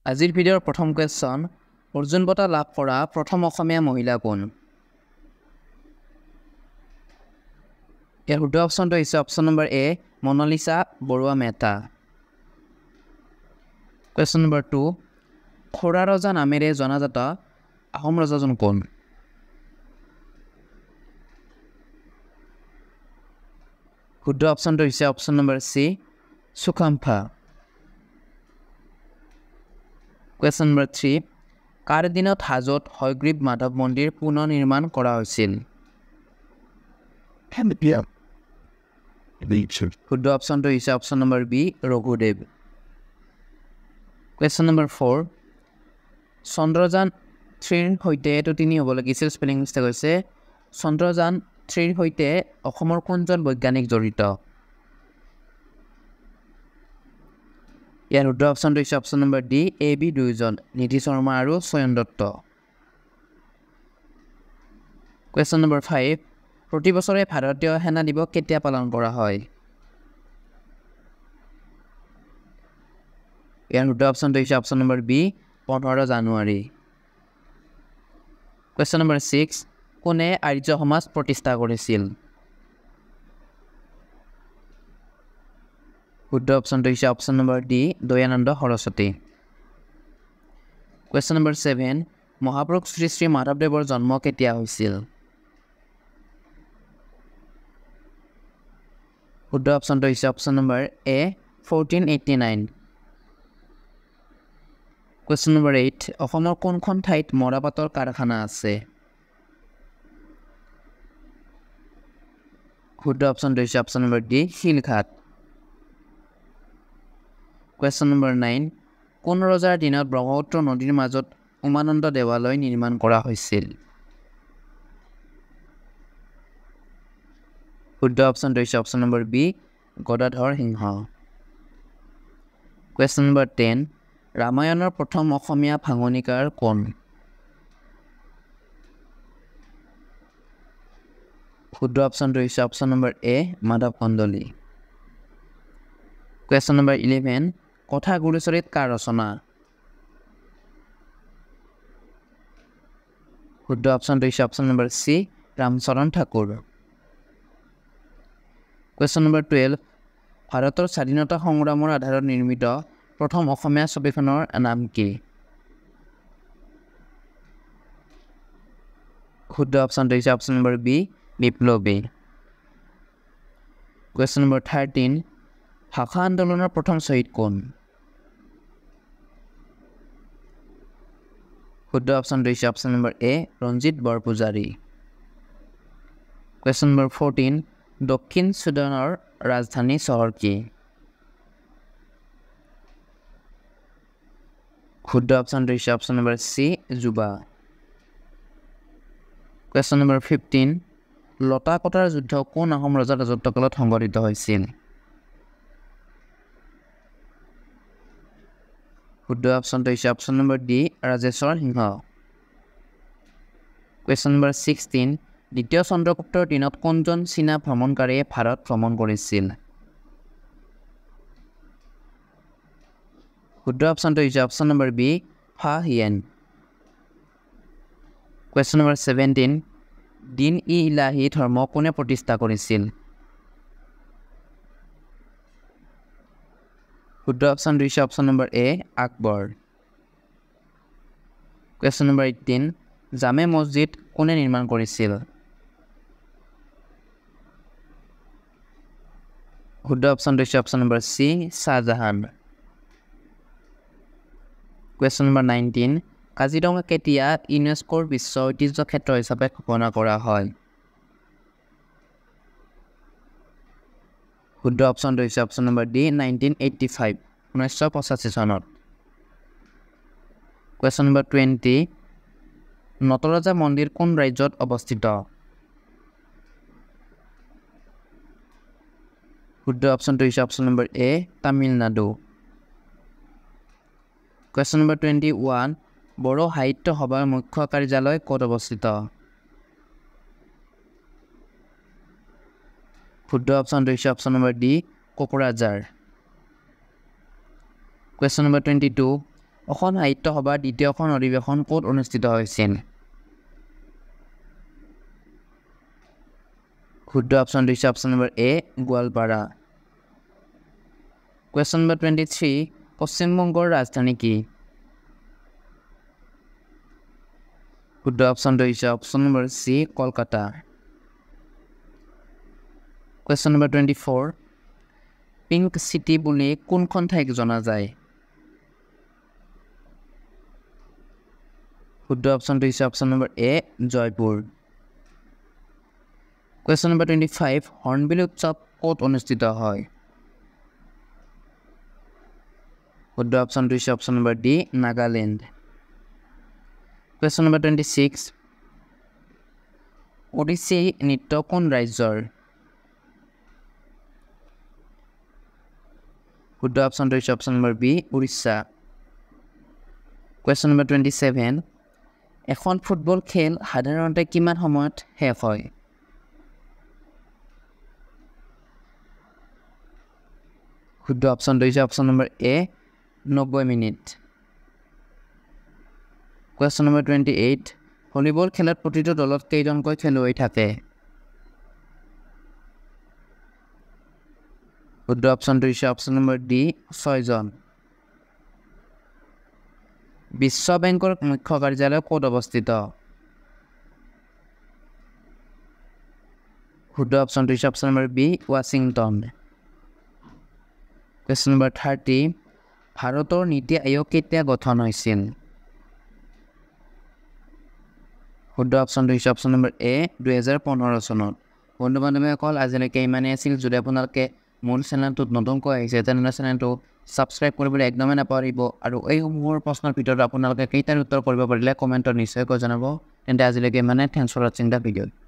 আজিৰ ভিডিঅ'ৰ প্ৰথম কুৱেশ্যন অৰ্জুন বঁটা লাভ কৰা প্ৰথম অসমীয়া মহিলা কোন? ইয়াৰ শুদ্ধ অপশ্যনটো হৈছে option number A Monalisa Barua Mehta. Question number 2 খোৰা ৰজা নামেৰে জনাজাত আহোম ৰজাজন কোন? শুদ্ধ অপশ্যনটো হৈছে option number C Sukaphaa. Question number 3 কাৰ দিনত হাজোত হয়গ্ৰীৱ মাধৱ মন্দিৰ পুনৰ নিৰ্মাণ কৰা হৈছিল? শুদ্ধ অপশ্যনটো হৈছে option number B Raghudev. Question number 4 Chandrayaan 3ৰ সৈতে এইটো 3 হ'ব লাগিছিল, স্পেলিং মিষ্টেক হৈছে। চন্দ্ৰযান 3ৰ সৈতে অসমৰ কোনজন বৈজ্ঞানিক জড়িত? ইয়াৰ শুদ্ধ অপশ্যনটো হৈছে option number D A B দুয়োজন, নিধি শৰ্মা আৰু স্বয়ন দত্ত। কুৱেশ্যন নম্বৰ 5 প্ৰতি বছৰে ভাৰতীয় সেনা দিৱস কেতিয়া পালন কৰা হয়? ইয়াৰ শুদ্ধ অপশ্যনটো হৈছে অপশ্যন নম্বৰ বি 15 জানুৱাৰী। কুৱেশ্যন নম্বৰ 6 কোনে আৰ্য সমাজ প্ৰতিষ্ঠা কৰিছিল? শুদ্ধ অপশ্যনটো হৈছে option number D Dayananda Saraswati. Question number 7 মহাপুৰুষ শ্ৰী শ্ৰী মাধৱদেৱৰ জন্ম কেতিয়া হৈছিল? শুদ্ধ অপশ্যনটো হৈছে অপশ্যন নম্বৰ এ 1489। কুৱেশ্যন নম্বৰ 8 অসমৰ কোনখন ঠাইত মৰাপাটৰ কাৰখানা আছে? শুদ্ধ অপশ্যনটো হৈছে option number D Silghat. Question number 9 কোন ৰজাৰ দিনত ব্ৰহ্মপুত্ৰ নদীৰ মাজত উমানন্দ দেৱালয় নিৰ্মাণ কৰা হৈছিল? শুদ্ধ অপশ্যনটো হৈছে অপশ্যন নম্বৰ বি গদাধৰ সিংহ। কুৱেশ্যন নম্বৰ 10 ৰামায়ণৰ প্ৰথম অসমীয়া ভাঙনিকাৰ কোন? শুদ্ধ অপশ্যনটো হৈছে অপশ্যন নম্বৰ এ মাধৱ কন্দলী। কুৱেশ্যন নম্বৰ 11 কথা গুৰুচৰিত কাৰ ৰচনা? শুদ্ধ অপশ্যনটো হৈছে option number C Ramcharan Thakur. Question number 12 ভাৰতৰ স্বাধীনতা সংগ্ৰামৰ আধাৰত নিৰ্মিত প্ৰথম অসমীয়া ছবিখনৰ নাম কি? শুদ্ধ অপশ্যনটো হৈছে অপশ্যন নম্বৰ বি বিপ্লৱী। কুৱেশ্যন নম্বৰ 13 ভাষা আন্দোলনৰ প্ৰথম শ্বহীদ কোন? শুদ্ধ অপশ্যনটো হৈছে অপশ্যন নম্বৰ এ ৰঞ্জিত বৰপূজাৰী। কুৱেশ্যন নম্বৰ 14 দক্ষিণ চুডানৰ ৰাজধানী চহৰ কি? শুদ্ধ অপশ্যনটো হৈছে option number C Juba. Question number 15 লতাকটাৰ যুদ্ধ কোন আহোম ৰজাৰ ৰাজত্বকালত সংঘটিত হৈছিল? শুদ্ধ অপশ্যনটো হৈছে অপশ্যন নম্বৰ ডি ৰাজেশ্বৰ সিংহ। কুৱেশ্যন নম্বৰ 16 দ্বিতীয় চন্দ্ৰগুপ্তৰ দিনত কোনজন চীনা ভ্ৰমণকাৰীয়ে ভাৰত ভ্ৰমণ কৰিছিল? শুদ্ধ অপশ্যনটো হৈছে অপশ্যন নম্বৰ বি ফা হিয়েন। কুৱেশ্যন নম্বৰ 17 দিন ই ইলাহী ধৰ্ম কোনে প্ৰতিষ্ঠা কৰিছিল? শুদ্ধ অপশ্যনটো হৈছে অপশ্যন নম্বৰ এ আকবৰ। কুৱেশ্যন নম্বৰ 18 জামে মছজিদ কোনে নিৰ্মাণ কৰিছিল? শুদ্ধ অপশ্যনটো হৈছে option number C Shah Jahan. Question number 19 Kaziranga কেতিয়া ইউনেস্কোৰ বিশ্ব ঐতিহ্য ক্ষেত্ৰ হিচাপে ঘোষণা কৰা হয়? শুদ্ধ অপশ্যনটো হৈছে অপশ্যন নম্বৰ ডি 1985 1985 চনত। কুৱেশ্যন নম্বৰ 20 নটৰাজা মন্দিৰ কোন ৰাজ্যত অৱস্থিত? শুদ্ধ অপশ্যনটো হৈছে অপশ্যন নম্বৰ এ তামিলনাডু। কুৱেশ্যন নম্বৰ 21 বড়ো সাহিত্য সভাৰ মুখ্য কাৰ্যালয় ক'ত অৱস্থিত? শুদ্ধ অপশ্যনটো হৈছে option number D Kokrajhar. Question number 22 Assam সাহিত্য সভাৰ দ্বিতীয়খন অধিৱেশন ক'ত অনুষ্ঠিত হৈছিল শুদ্ধ অপশ্যন দিছে option number A Goalpara question number 23 পশ্চিমবংগৰ ৰাজধানী কি শুদ্ধ অপশ্যন দিছে option number C Kolkata question number 24 pink city বুলি কোনখন ঠাইক জনা যায় শুদ্ধ অপশ্যন দিছে option number A Jaipur question number 25 hornbill উৎসৱ ক'ত অনুষ্ঠিত হয় শুদ্ধ অপশ্যন দিছে option number D Nagaland question number 26 Odissi নৃত্য কোন ৰাজ্যৰ শুদ্ধ অপশ্যন দিছে option number B Orissa question number 27 এখন ফুটবল খেল সাধাৰণতে কিমান সময়ত শেষ হয় শুদ্ধ অপশ্যন দিছে option number A 90 minute question number 28 volleyball খেলত প্ৰতিটো দলত কেইজনকৈ খেলুৱৈ থাকে শুদ্ধ অপশ্যন দিছে অপশ্যন নম্বৰ ডি 6 জন বিশ্ব বেংকৰ মুখ্য কাৰ্যালয় ক'ত অৱস্থিত শুদ্ধ অপশ্যন দিছে option number B Washington question number 30 ভাৰতৰ নীতি আয়োগ কেতিয়া গঠন হৈছিল শুদ্ধ অপশ্যন দিছে অপশ্যন নম্বৰ এ 2015 চনত বন্ধু বান্ধৱীসকল আজিলৈকে ইমানেই আছিল যদি আপোনালোকে মোৰ চেনেলটোত নতুনকৈ আহিছে তেনেহ'লে চেনেলটো ছাবস্ক্ৰাইব কৰিবলৈ একদমেই নাপাহৰিব আৰু এইসমূহৰ প্ৰশ্নৰ ভিতৰত আপোনালোকে কেইটাৰ উত্তৰ কৰিব পাৰিলে কমেণ্টত নিশ্চয়কৈ জনাব তেন্তে আজিলৈকে ইমানে থেংকছ ফৰ ৱাচিং দ্য ভিডিঅ'